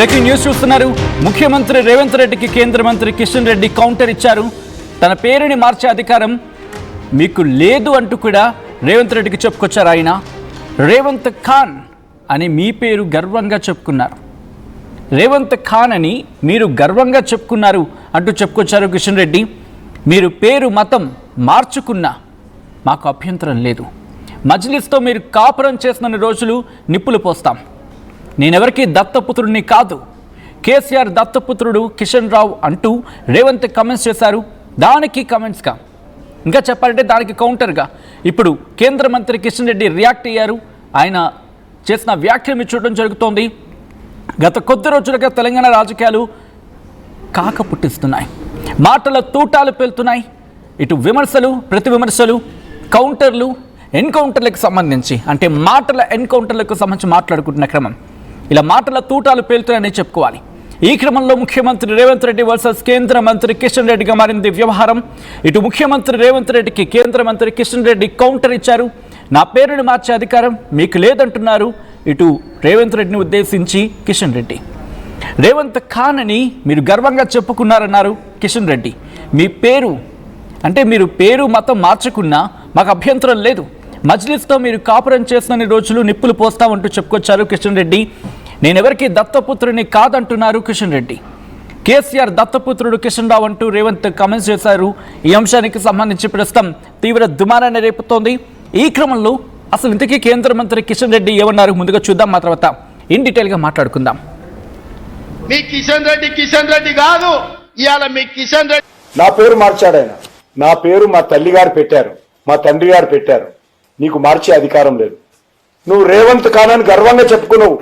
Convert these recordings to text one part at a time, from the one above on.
Breaking news చూస్తున్నారు. ముఖ్యమంత్రి రేవంత్ రెడ్డికి కేంద్ర మంత్రి కిషన్ రెడ్డి కౌంటర్ ఇచ్చారు. తన పేరుని మార్చే అధికారం మీకు లేదు అంటూ కూడా రేవంత్ రెడ్డికి చెప్పుకొచ్చారు. ఆయన రేవంత్ ఖాన్ అని మీ పేరు గర్వంగా చెప్పుకున్నారు. రేవంత్ ఖాన్ అని మీరు గర్వంగా చెప్పుకున్నారు అంటూ చెప్పుకొచ్చారు కిషన్ రెడ్డి. మీరు పేరు మతం మార్చుకున్నా మాకు అభ్యంతరం లేదు. మజ్లిస్తో మీరు కాపురం చేసిన రోజులు నిప్పులు పోస్తాం. నేనెవరికి దత్తపుత్రుడిని కాదు, కేసీఆర్ దత్తపుత్రుడు కిషన్ రావు అంటూ రేవంత్ కమెంట్స్ చేశారు. దానికి కమెంట్స్గా ఇంకా చెప్పాలంటే దానికి కౌంటర్గా ఇప్పుడు కేంద్ర మంత్రి కిషన్ రెడ్డి రియాక్ట్ అయ్యారు. ఆయన చేసిన వ్యాఖ్యలు చూడడం జరుగుతోంది. గత కొద్ది రోజులుగా తెలంగాణ రాజకీయాలు కాక పుట్టిస్తున్నాయి. మాటల తూటాలు పేలుతున్నాయి. ఇటు విమర్శలు, ప్రతి విమర్శలు, కౌంటర్లు, ఎన్కౌంటర్లకు సంబంధించి అంటే మాటల ఎన్కౌంటర్లకు సంబంధించి మాట్లాడుకుంటున్న క్రమం ఇలా మాటల తూటాలు పేలుతున్నాయని చెప్పుకోవాలి. ఈ క్రమంలో ముఖ్యమంత్రి రేవంత్ రెడ్డి వర్సెస్ కేంద్ర మంత్రి కిషన్ రెడ్డిగా మారింది వ్యవహారం. ఇటు ముఖ్యమంత్రి రేవంత్ రెడ్డికి కేంద్ర మంత్రి కిషన్ రెడ్డి కౌంటర్ ఇచ్చారు. నా పేరుని మార్చే అధికారం మీకు లేదంటున్నారు ఇటు రేవంత్ రెడ్డిని ఉద్దేశించి కిషన్ రెడ్డి. రేవంత్ ఖాన్ అని మీరు గర్వంగా చెప్పుకున్నారన్నారు కిషన్ రెడ్డి. మీ పేరు అంటే మీరు పేరు మతం మార్చుకున్నా మాకు అభ్యంతరం లేదు. మజ్లిస్తో మీరు కాపురం చేసిన రోజులు నిప్పులు పోస్తామంటూ చెప్పుకొచ్చారు కిషన్ రెడ్డి. నేనెవరికి దత్తపుత్రుని కాదంటున్నారు కిషన్ రెడ్డి. కేసీఆర్ దత్తపుత్రుడు కిషన్ రావు అంటూ రేవంత్ కామెంట్స్ చేశారు. ఈ అంశానికి సంబంధించి ప్రస్తుతం తీవ్ర దుమారాన్ని రేపుతోంది. ఈ క్రమంలో అసలు ఇంతకీ కేంద్ర మంత్రి కిషన్ రెడ్డి ఏమన్నారు ముందుగా చూద్దాం. మా తర్వాత ఇన్ డీటెయిల్గా మాట్లాడుకుందాం. మీ కిషన్ రెడ్డి కాదు, ఇవాళ మీ కిషన్ రెడ్డి నా పేరు మార్చాడు ఆయన. నా పేరు మా తల్లి గారు పెట్టారు, మా తండ్రి గారు పెట్టారు. నీకు మార్చే అధికారం లేదు. నువ్వు రేవంత్ ఖాన్ అని గర్వంగా చెప్పుకున్నావు.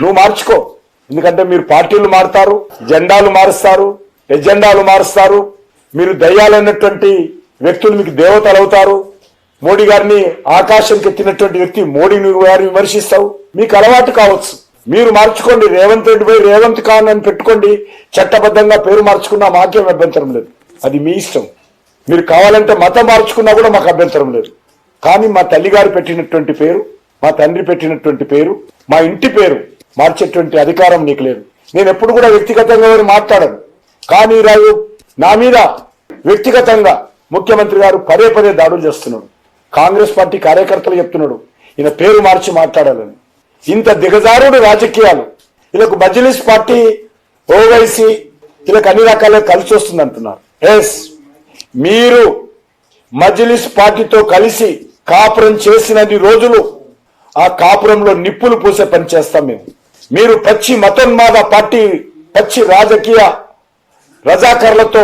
నువ్వు మార్చుకో. ఎందుకంటే మీరు పార్టీలు మారుతారు, జెండాలు మారుస్తారు, ఎజెండాలు మారుస్తారు. మీరు దయ్యాలైనటువంటి వ్యక్తులు మీకు దేవతలు అవుతారు. మోడీ గారిని ఆకాశంకి ఎత్తినటువంటి వ్యక్తి మోడీని గారిని విమర్శిస్తావు. మీకు అలవాటు కావచ్చు. మీరు మార్చుకోండి. రేవంత్ రెడ్డి పోయి రేవంత్ ఖాన్ అని పెట్టుకోండి. చట్టబద్ధంగా పేరు మార్చుకున్నా మాకేం అభ్యంతరం లేదు. అది మీ ఇష్టం. మీరు కావాలంటే మతం మార్చుకున్నా కూడా మాకు అభ్యంతరం లేదు. కానీ మా తల్లిగారు పెట్టినటువంటి పేరు, మా తండ్రి పెట్టినటువంటి పేరు, మా ఇంటి పేరు మార్చేటువంటి అధికారం నీకు లేదు. నేను ఎప్పుడు కూడా వ్యక్తిగతంగా మాట్లాడను. కానీ రాజు నా మీద వ్యక్తిగతంగా ముఖ్యమంత్రి గారు పదే పదే దాడులు చేస్తున్నాడు. కాంగ్రెస్ పార్టీ కార్యకర్తలు చెప్తున్నాడు ఈయన పేరు మార్చి మాట్లాడాలని. ఇంత దిగజారుడు రాజకీయాలు వీళ్ళకు మజ్లిస్ పార్టీ, ఓవైసీ వీళ్ళకి అన్ని రకాలుగా కలిసి వస్తుంది అంటున్నారు. ఎస్, మీరు మజ్లిస్ పార్టీతో కలిసి కాపురం చేసినన్ని రోజులు ఆ కాపురంలో నిప్పులు పూసే పని చేస్తాం మేము. మీరు పచ్చి మతోన్మాద పార్టీ, పచ్చి రాజకీయ రజాకర్లతో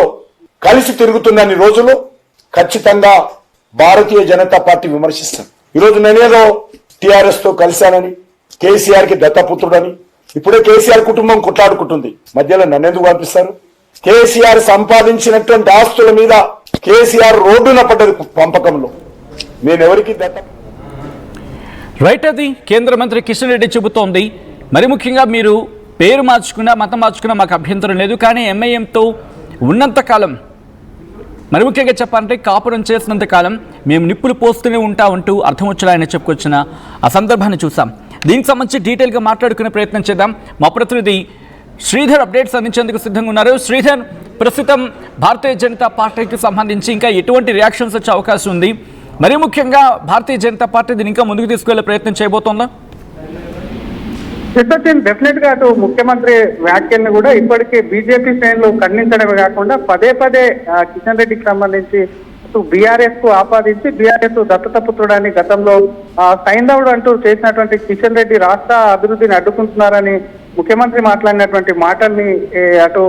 కలిసి తిరుగుతున్నన్ని రోజులు ఖచ్చితంగా భారతీయ జనతా పార్టీ విమర్శిస్తాం. ఈరోజు నేనేదో టిఆర్ఎస్ తో కలిశానని, కేసీఆర్ కి దత్తపుత్రుడని ఇప్పుడే కేసీఆర్ కుటుంబం కొట్లాడుకుంటుంది. మధ్యలో నన్నెందుకు పంపిస్తారు? కేసీఆర్ సంపాదించినటువంటి ఆస్తుల మీద కేసీఆర్ రోడ్డున పడ్డది పంపకంలో. నేనెవరికి రైట్, అది కేంద్ర మంత్రి కిషన్ రెడ్డి చెబుతోంది. మరి ముఖ్యంగా మీరు పేరు మార్చుకున్నా మతం మార్చుకున్నా మాకు అభ్యంతరం లేదు. కానీ ఎంఐఎంతో ఉన్నంతకాలం, మరి ముఖ్యంగా చెప్పాలంటే కాపురం చేసినంత కాలం మేము నిప్పులు పోస్తూనే ఉంటామంటూ అర్థం వచ్చేలా ఆయన చెప్పుకొచ్చిన ఆ సందర్భాన్ని చూసాం. దీనికి సంబంధించి డీటెయిల్గా మాట్లాడుకునే ప్రయత్నం చేద్దాం. మా ప్రతినిధి శ్రీధర్ అప్డేట్స్ అందించేందుకు సిద్ధంగా ఉన్నారు. శ్రీధర్, ప్రస్తుతం భారతీయ జనతా పార్టీకి సంబంధించి ఇంకా ఎటువంటి రియాక్షన్స్ వచ్చే అవకాశం ఉంది? మరి ముఖ్యంగా భారతీయ జనతా పార్టీ దీన్ని ఇంకా ముందుకు తీసుకువెళ్లే ప్రయత్నం చేయబోతోందా? డెఫినెట్ గా అటు ముఖ్యమంత్రి వ్యాఖ్యలను కూడా ఇప్పటికే బీజేపీ శ్రేణులు ఖండించడమే కాకుండా పదే పదే కిషన్ రెడ్డికి సంబంధించి అటు బీఆర్ఎస్ కు ఆపాదించి బీఆర్ఎస్ దత్తపుత్రుడని గతంలో సైంధవుడు అంటూ చేసినటువంటి కిషన్ రెడ్డి రాష్ట్ర అభివృద్ధిని అడ్డుకుంటున్నారని ముఖ్యమంత్రి మాట్లాడినటువంటి మాటల్ని అటు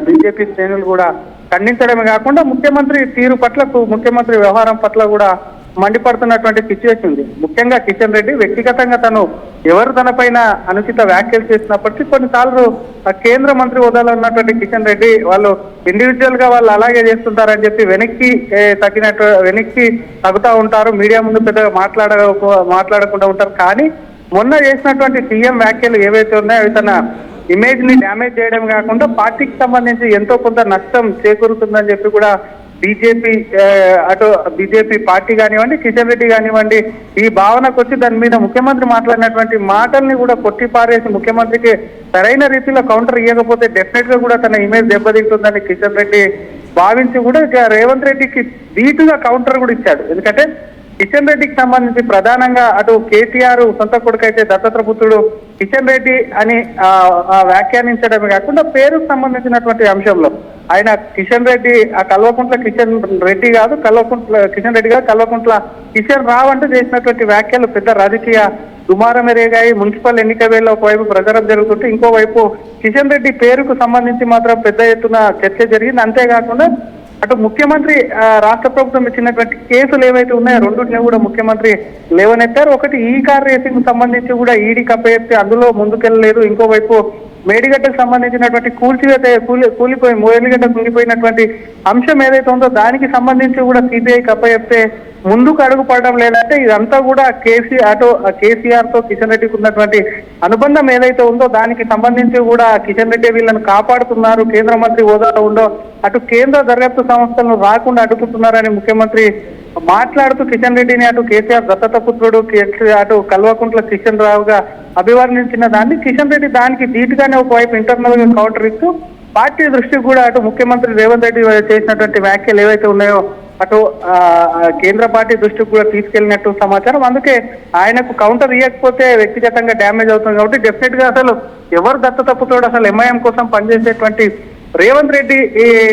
బీజేపీ శ్రేణులు కూడా ఖండించడమే కాకుండా ముఖ్యమంత్రి తీరు పట్ల, ముఖ్యమంత్రి వ్యవహారం పట్ల కూడా మండిపడుతున్నటువంటి సిచ్యువేషన్ ఉంది. ముఖ్యంగా కిషన్ రెడ్డి వ్యక్తిగతంగా తను ఎవరు తనపైన అనుచిత వ్యాఖ్యలు చేసినప్పటికీ కొన్నిసార్లు కేంద్ర మంత్రి హోదాలో ఉన్నటువంటి కిషన్ రెడ్డి వాళ్ళు ఇండివిజువల్ గా వాళ్ళు అలాగే చేస్తుంటారని చెప్పి వెనక్కి తగ్గుతూ ఉంటారు. మీడియా ముందు పెద్దగా మాట్లాడకుండా ఉంటారు. కానీ మొన్న చేసినటువంటి సీఎం వ్యాఖ్యలు ఏవైతే ఉన్నాయో అవి తన ఇమేజ్ ని డ్యామేజ్ చేయడం కాకుండా పార్టీకి సంబంధించి ఎంతో కొంత నష్టం చేకూరుతుందని చెప్పి కూడా బీజేపీ అటు బీజేపీ పార్టీ కానివ్వండి, కిషన్ రెడ్డి కానివ్వండి, ఈ భావనకు వచ్చి దాని మీద ముఖ్యమంత్రి మాట్లాడినటువంటి మాటల్ని కూడా కొట్టిపారేసి ముఖ్యమంత్రికి సరైన రీతిలో కౌంటర్ ఇవ్వకపోతే డెఫినెట్ గా కూడా తన ఇమేజ్ దెబ్బతింటుందని కిషన్ రెడ్డి భావించి కూడా ఇక రేవంత్ రెడ్డికి ధీటుగా కౌంటర్ కూడా ఇచ్చాడు. ఎందుకంటే కిషన్ రెడ్డికి సంబంధించి ప్రధానంగా అటు కేసీఆర్ సొంత కొడుకైతే దత్తత్ర పుత్రుడు కిషన్ రెడ్డి అని వ్యాఖ్యానించడమే కాకుండా పేరుకు సంబంధించినటువంటి అంశంలో ఆయన కిషన్ రెడ్డి కల్వకుంట్ల కిషన్ రెడ్డి కాదు, కిషన్ రెడ్డి కాదు, కల్వకుంట్ల కిషన్ రావు అంటూ చేసినటువంటి వ్యాఖ్యలు పెద్ద రాజకీయ దుమారం ఎరేగాయి. మున్సిపల్ ఎన్నిక వేళ ఒకవైపు ప్రచారం జరుగుతుంటే ఇంకోవైపు కిషన్ రెడ్డి పేరుకు సంబంధించి మాత్రం పెద్ద ఎత్తున చర్చ జరిగింది. అంతేకాకుండా అటు ముఖ్యమంత్రి రాష్ట్ర ప్రభుత్వం ఇచ్చినటువంటి కేసులు ఏవైతే ఉన్నాయో రెండింటిని కూడా ముఖ్యమంత్రి లేవనెత్తారు. ఒకటి ఈ కార్ రేసింగ్ సంబంధించి కూడా ఈడీ కప్పచెప్తే అందులో ముందుకెళ్ళలేదు. ఇంకోవైపు మేడిగడ్డకు సంబంధించినటువంటి కూలిపోయి మేడిగడ్డ కూలిపోయినటువంటి అంశం ఏదైతే ఉందో దానికి సంబంధించి కూడా సిబిఐ కప్పచెప్తే ముందుకు అడుగు పడడం లేదంటే ఇదంతా కూడా కేసీఆర్ తో కిషన్ రెడ్డికి ఉన్నటువంటి అనుబంధం ఏదైతే ఉందో దానికి సంబంధించి కూడా కిషన్ రెడ్డి వీళ్ళని కాపాడుతున్నారు, కేంద్ర మంత్రి హోదాలో ఉండో అటు కేంద్ర దర్యాప్తు సంస్థలను రాకుండా అడ్డుకుంటున్నారని ముఖ్యమంత్రి మాట్లాడుతూ కిషన్ రెడ్డిని అటు కేసీఆర్ దత్తత పుత్రుడు అటు కల్వకుంట్ల కిషన్ రావుగా అభివర్ణించిన దాన్ని కిషన్ రెడ్డి దానికి ధీటుగానే ఒకవైపు ఇంటర్నల్ గా కౌంటర్ ఇస్తూ పార్టీ దృష్టికి కూడా అటు ముఖ్యమంత్రి రేవంత్ రెడ్డి చేసినటువంటి వ్యాఖ్యలు ఏవైతే ఉన్నాయో అటు కేంద్ర పార్టీ దృష్టికి కూడా తీసుకెళ్లినట్టు సమాచారం. అందుకే ఆయనకు కౌంటర్ ఇవ్వకపోతే వ్యక్తిగతంగా డ్యామేజ్ అవుతుంది కాబట్టి డెఫినెట్ గా అసలు ఎవరు దత్తత పుత్రుడు అసలు ఎంఐఎం కోసం పనిచేసేటువంటి రేవంత్ రెడ్డి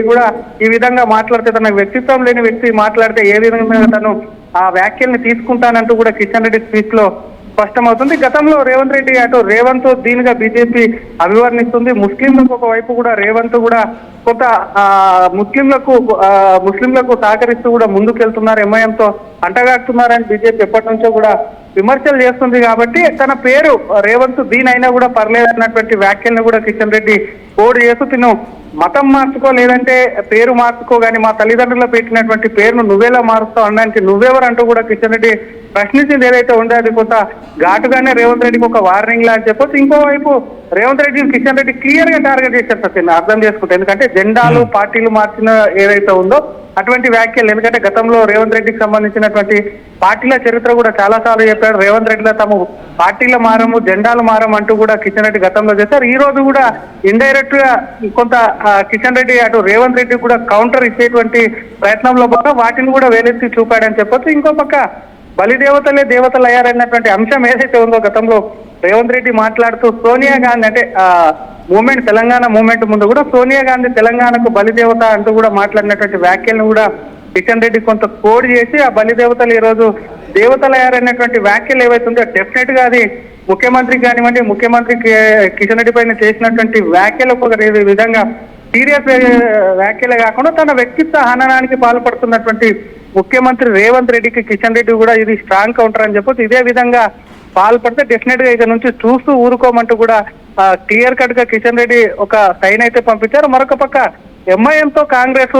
కూడా ఈ విధంగా మాట్లాడితే తన వ్యక్తిత్వం లేని వ్యక్తి మాట్లాడితే ఏ విధంగా తను ఆ వ్యాఖ్యల్ని తీసుకుంటానంటూ కూడా కిషన్ రెడ్డి స్పీచ్ లో స్పష్టమవుతుంది. గతంలో రేవంత్ రెడ్డి అటు రేవంత్ దీనిగా బీజేపీ అభివర్ణిస్తుంది. ముస్లింలకు ఒకవైపు కూడా రేవంత్ కూడా కొంత ముస్లింలకు సహకరిస్తూ కూడా ముందుకెళ్తున్నారు, ఎంఐఎంతో అంటగాడుతున్నారని బీజేపీ ఎప్పటి నుంచో కూడా విమర్శలు చేస్తుంది. కాబట్టి తన పేరు రేవంత్ దీనైనా కూడా పర్లేదు అన్నటువంటి వ్యాఖ్యలను కూడా కిషన్ రెడ్డి కోడ్ చేస్తూ తిను మతం మార్చుకో లేదంటే పేరు మార్చుకో కానీ మా తల్లిదండ్రులు పెట్టినటువంటి పేరును నువ్వేలా మారుస్తావు అనడానికి నువ్వెవరు అంటూ కూడా కిషన్ రెడ్డి ప్రశ్నించింది ఏదైతే ఉందో అది కొంత ఘాటుగానే రేవంత్ రెడ్డికి ఒక వార్నింగ్ లా అని చెప్పొచ్చు. ఇంకోవైపు రేవంత్ రెడ్డి కిషన్ రెడ్డి క్లియర్ గా టార్గెట్ చేశారు సత్యన్ అర్థం చేసుకుంటే. ఎందుకంటే జెండాలు పార్టీలు మార్చిన ఏదైతే ఉందో అటువంటి వ్యాఖ్యలు, ఎందుకంటే గతంలో రేవంత్ రెడ్డికి సంబంధించినటువంటి పార్టీల చరిత్ర కూడా చాలా సార్లు చెప్పాడు. రేవంత్ రెడ్డిలో తాము పార్టీల మారము జెండాలు మారం అంటూ కూడా కిషన్ రెడ్డి గతంలో చేశారు. ఈ రోజు కూడా ఇండైరెక్ట్ గా కొంత కిషన్ రెడ్డి అటు రేవంత్ రెడ్డి కూడా కౌంటర్ ఇచ్చేటువంటి ప్రయత్నంలో భాగంగా వాటిని కూడా వేలెత్తి చూపాడని చెప్పొచ్చు. ఇంకో పక్క బలిదేవతలే దేవతలు అయ్యారన్నటువంటి అంశం ఏదైతే ఉందో గతంలో రేవంత్ రెడ్డి మాట్లాడుతూ సోనియా గాంధీ అంటే మూమెంట్ తెలంగాణ మూమెంట్ ముందు కూడా సోనియా గాంధీ తెలంగాణకు బలిదేవత అంటూ కూడా మాట్లాడినటువంటి వ్యాఖ్యలను కూడా కిషన్ రెడ్డి కొంత కోడ్ చేసి ఆ బలిదేవతలు ఈ రోజు దేవతలు అయ్యారనేటువంటి వ్యాఖ్యలు ఏవైతుందో డెఫినెట్ గా అది ముఖ్యమంత్రికి కానివ్వండి, ముఖ్యమంత్రి కిషన్ రెడ్డి పైన చేసినటువంటి వ్యాఖ్యలు ఒక విధంగా సీరియస్ వ్యాఖ్యలే కాకుండా తన వ్యక్తిత్వ హననానికి పాల్పడుతున్నటువంటి ముఖ్యమంత్రి రేవంత్ రెడ్డికి కిషన్ రెడ్డి కూడా ఇది స్ట్రాంగ్ కౌంటర్ అని చెప్పొచ్చు. ఇదే విధంగా పాల్పడితే డెఫినెట్ గా ఇక నుంచి చూస్తూ ఊరుకోమంటూ కూడా క్లియర్ కట్ గా కిషన్ రెడ్డి ఒక సైన్ అయితే పంపించారు. మరొక పక్క ఎంఐఎంతో కాంగ్రెస్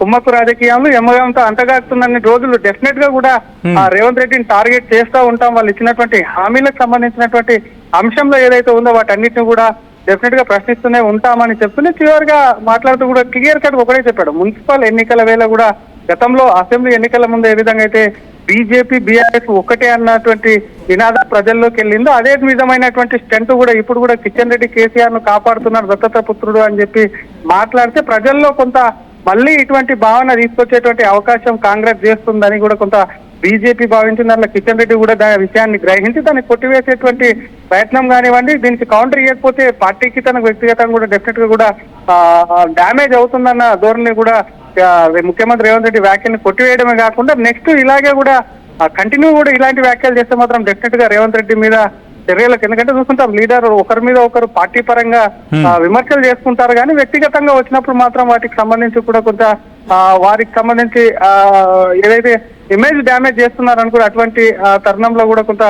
కుమ్మక్కు రాజకీయాలు ఎంఐఎంతో అంటగాడుతున్న రోజులు డెఫినెట్ గా కూడా రేవంత్ రెడ్డిని టార్గెట్ చేస్తూ ఉంటాం. వాళ్ళు ఇచ్చినటువంటి హామీలకు సంబంధించినటువంటి అంశంలో ఏదైతే ఉందో వాటన్నిటిని కూడా డెఫినెట్ గా ప్రశ్నిస్తూనే ఉంటామని చెప్తూనే చివరిగా మాట్లాడుతూ కూడా క్లియర్ కట్ ఒకటే చెప్పాడు. మున్సిపల్ ఎన్నికల వేళ కూడా గతంలో అసెంబ్లీ ఎన్నికల ముందు ఏ విధంగా అయితే బీజేపీ బీఆర్ఎస్ ఒకటే అన్నటువంటి నినాదం ప్రజల్లోకి వెళ్ళిందో అదే విధమైనటువంటి స్ట్రెంత్ కూడా ఇప్పుడు కూడా కిషన్ రెడ్డి కేసీఆర్ ను కాపాడుతున్నారు దత్తత పుత్రుడు అని చెప్పి మాట్లాడితే ప్రజల్లో కొంత మళ్ళీ ఇటువంటి భావన తీసుకొచ్చేటువంటి అవకాశం కాంగ్రెస్ చేస్తుందని కూడా కొంత బీజేపీ భావించిన దాంట్లో కిషన్ రెడ్డి కూడా దాని విషయాన్ని గ్రహించి దాన్ని కొట్టివేసేటువంటి ప్రయత్నం కానివ్వండి, దీనికి కౌంటర్ ఇవ్వకపోతే పార్టీకి తనకు వ్యక్తిగతంగా కూడా డెఫినెట్ గా కూడా డ్యామేజ్ అవుతుందన్న ధోరణి కూడా ముఖ్యమంత్రి రేవంత్ రెడ్డి వ్యాఖ్యల్ని కొట్టివేయడమే కాకుండా నెక్స్ట్ ఇలాగే కూడా కంటిన్యూ కూడా ఇలాంటి వ్యాఖ్యలు చేస్తే మాత్రం డెఫినెట్ గా రేవంత్ రెడ్డి మీద చర్యలకు, ఎందుకంటే చూసుకుంటాం లీడర్ ఒకరి మీద ఒకరు పార్టీ పరంగా విమర్శలు చేసుకుంటారు కానీ వ్యక్తిగతంగా వచ్చినప్పుడు మాత్రం వాటికి సంబంధించి కూడా కొంత వారికి సంబంధించి ఏదైతే ఇమేజ్ డ్యామేజ్ చేస్తున్నారని కూడా అటువంటి తరుణంలో కూడా కొంత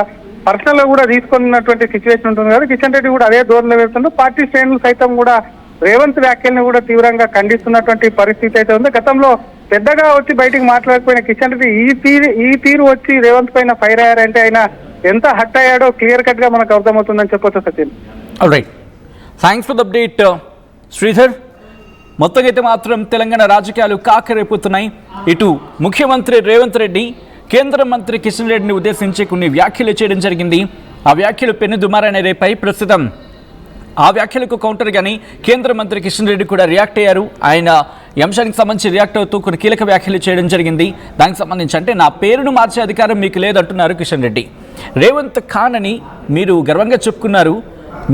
పర్సనల్ గా కూడా తీసుకున్నటువంటి సిచ్యువేషన్ ఉంటుంది కదా. కిషన్ రెడ్డి కూడా అదే ధోరణిలో వెళ్తున్నారు. పార్టీ శ్రేణులు సైతం కూడా రేవంత్ వ్యాఖ్యల్ని కూడా తీవ్రంగా ఖండిస్తున్నటువంటి పరిస్థితి అయితే ఉంది. గతంలో పెద్దగా వచ్చి బయటికి మాట్లాడకపోయిన కిషన్ రెడ్డి ఈ తీరు వచ్చి రేవంత్ పైన ఫైర్ అయ్యారంటే ఆయన ఎంత హట్ అయ్యాడో క్లియర్ కట్ గా మనకు అర్థమవుతుందని చెప్పొచ్చు Sachin. All right, thanks for the update Sridhar. మొత్తంగా అయితే మాత్రం తెలంగాణ రాజకీయాలు కాకరేపుతున్నాయి. ఇటు ముఖ్యమంత్రి రేవంత్ రెడ్డి కేంద్ర మంత్రి కిషన్ రెడ్డిని ఉద్దేశించి కొన్ని వ్యాఖ్యలు చేయడం జరిగింది. ఆ వ్యాఖ్యలు పెను దుమారాన్ని రేపాయి. ప్రస్తుతం ఆ వ్యాఖ్యలకు కౌంటర్గాని కేంద్ర మంత్రి కిషన్ రెడ్డి కూడా రియాక్ట్ అయ్యారు. ఆయన ఈ అంశానికి సంబంధించి రియాక్ట్ అవుతూ కొన్ని కీలక వ్యాఖ్యలు చేయడం జరిగింది. దానికి సంబంధించి అంటే నా పేరును మార్చే అధికారం మీకు లేదంటున్నారు కిషన్ రెడ్డి. రేవంత్ ఖాన్ అని మీరు గర్వంగా చెప్పుకున్నారు.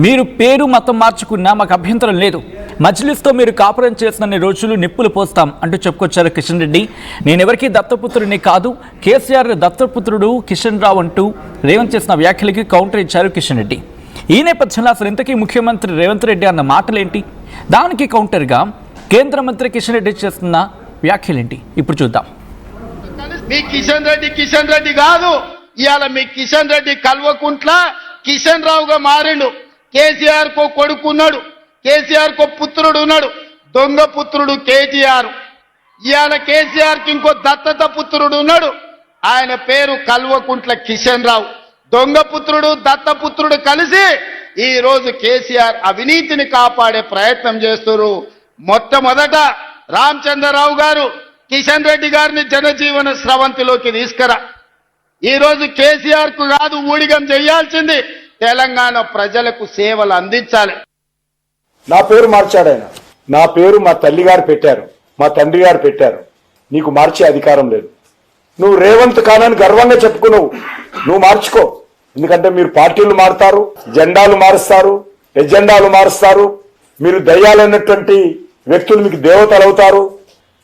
మీరు పేరు మతం మార్చుకున్నా మాకు అభ్యంతరం లేదు. మజ్లిస్తో మీరు కాపురం చేసిన రోజులు నిప్పులు పోస్తాం అంటూ చెప్పుకొచ్చారు కిషన్ రెడ్డి. నేనెవరికి దత్తపుత్రుడిని కాదు, కేసీఆర్ దత్తపుత్రుడు కిషన్ రావు అంటూ రేవంత్ చేసిన వ్యాఖ్యలకి కౌంటర్ ఇచ్చారు కిషన్ రెడ్డి. ఈ నేపథ్యంలో అసలు ఇంతకీ ముఖ్యమంత్రి రేవంత్ రెడ్డి అన్న మాటలేంటి, దానికి కౌంటర్గా కేంద్ర మంత్రి కిషన్ రెడ్డి చేస్తున్న వ్యాఖ్యలేంటి ఇప్పుడు చూద్దాం. మీ కిషన్ రెడ్డి కాదు, ఇవాళ మీ కిషన్ రెడ్డి కల్వకుంట్ల కిషన్ రావుగా మారిండు. కేసీఆర్ కో కొడుకున్నాడు, కేసీఆర్ కో పుత్రుడు ఉన్నాడు, దొంగ పుత్రుడు కేటీఆర్. ఇవాళ కేసీఆర్ కి ఇంకో దత్తత పుత్రుడు ఉన్నాడు, ఆయన పేరు కల్వకుంట్ల కిషన్ రావు. దొంగ పుత్రుడు దత్తపుత్రుడు కలిసి ఈ రోజు కేసీఆర్ అవినీతిని కాపాడే ప్రయత్నం చేస్తున్నారు. మొట్టమొదట రామచంద్రరావు గారు కిషన్ రెడ్డి గారిని జనజీవన స్రవంతిలోకి తీసుకురా. ఈ రోజు కేసీఆర్ కు కాదు ఊడిగం చేయాల్సింది, తెలంగాణ ప్రజలకు సేవలు అందించాలి. నా పేరు మార్చాడు ఆయన. నా పేరు మా తల్లి గారు పెట్టారు, మా తండ్రి గారు పెట్టారు. నీకు మార్చే అధికారం లేదు. నువ్వు రేవంత్ ఖాన్ అని గర్వంగా చెప్పుకున్నావు. నువ్వు మార్చుకో. ఎందుకంటే మీరు పార్టీలు మారుతారు, జెండాలు మారుస్తారు, ఎజెండాలు మారుస్తారు. మీరు దయ్యాలైనటువంటి వ్యక్తులు మీకు దేవతలు అవుతారు.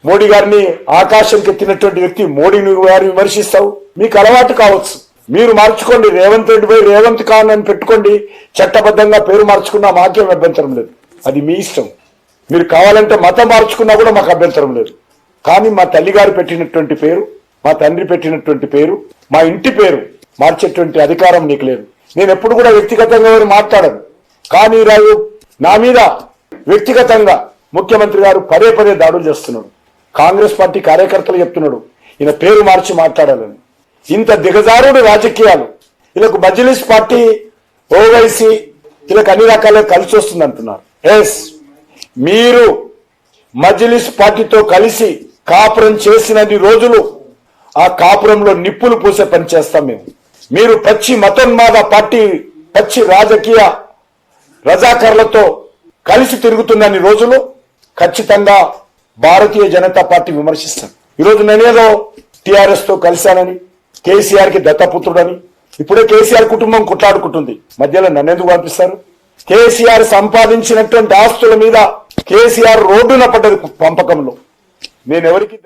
మోడీ గారిని ఆకాశంకి ఎత్తినటువంటి వ్యక్తి మోడీని గారిని విమర్శిస్తావు. మీకు అలవాటు కావచ్చు. మీరు మార్చుకోండి. రేవంత్ రెడ్డి పోయి రేవంత్ ఖాన్ అని పెట్టుకోండి. చట్టబద్ధంగా పేరు మార్చుకున్నా మాకేం అభ్యంతరం లేదు. అది మీ ఇష్టం. మీరు కావాలంటే మతం మార్చుకున్నా కూడా మాకు అభ్యంతరం లేదు. కానీ మా తల్లి గారు పెట్టినటువంటి పేరు, మా తండ్రి పెట్టినటువంటి పేరు, మా ఇంటి పేరు మార్చేటువంటి అధికారం నీకు లేదు. నేను ఎప్పుడు కూడా వ్యక్తిగతంగా ఎవరు మాట్లాడను. కానీ రాజు నా మీద వ్యక్తిగతంగా ముఖ్యమంత్రి గారు పదే పదే దాడులు చేస్తున్నాడు. కాంగ్రెస్ పార్టీ కార్యకర్తలు చెప్తున్నాడు ఈయన పేరు మార్చి మాట్లాడాలని. ఇంత దిగజారుడు రాజకీయాలు వీళ్ళకు మజ్లిస్ పార్టీ, ఓవైసీ వీళ్ళకి అన్ని రకాలుగా కలిసి వస్తుంది అంటున్నారు. ఎస్, మీరు మజ్లిస్ పార్టీతో కలిసి కాపురం చేసినన్ని రోజులు ఆ కాపురంలో నిప్పులు పూసే పని చేస్తాం మేము. మీరు పచ్చి మతోన్మాద పార్టీ, పచ్చి రాజకీయ రజాకర్లతో కలిసి తిరుగుతున్నన్ని రోజులు ఖచ్చితంగా భారతీయ జనతా పార్టీ విమర్శిస్తాం. ఈరోజు నేనేదో టిఆర్ఎస్ తో కలిశానని, కేసీఆర్ కి దత్తపుత్రుడని, ఇప్పుడే కేసీఆర్ కుటుంబం కుట్లాడుకుంటుంది. మధ్యలో నన్నెందుకు పంపిస్తారు? కేసీఆర్ సంపాదించినటువంటి ఆస్తుల మీద కేసీఆర్ రోడ్డున పడ్డది పంపకంలో. నేనెవరికి